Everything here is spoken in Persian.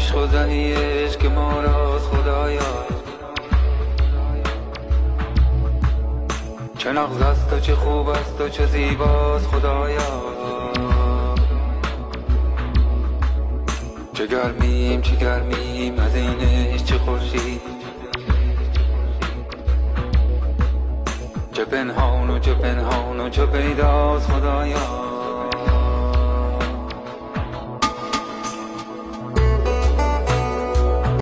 عشق و زهی عشق ما راست خدایا. چه نغز است و چه خوب است و چه زیباست خدایا. چه گرمیم از این عشق، چه خورشید، چه پنهان و چه پیداست خدایا.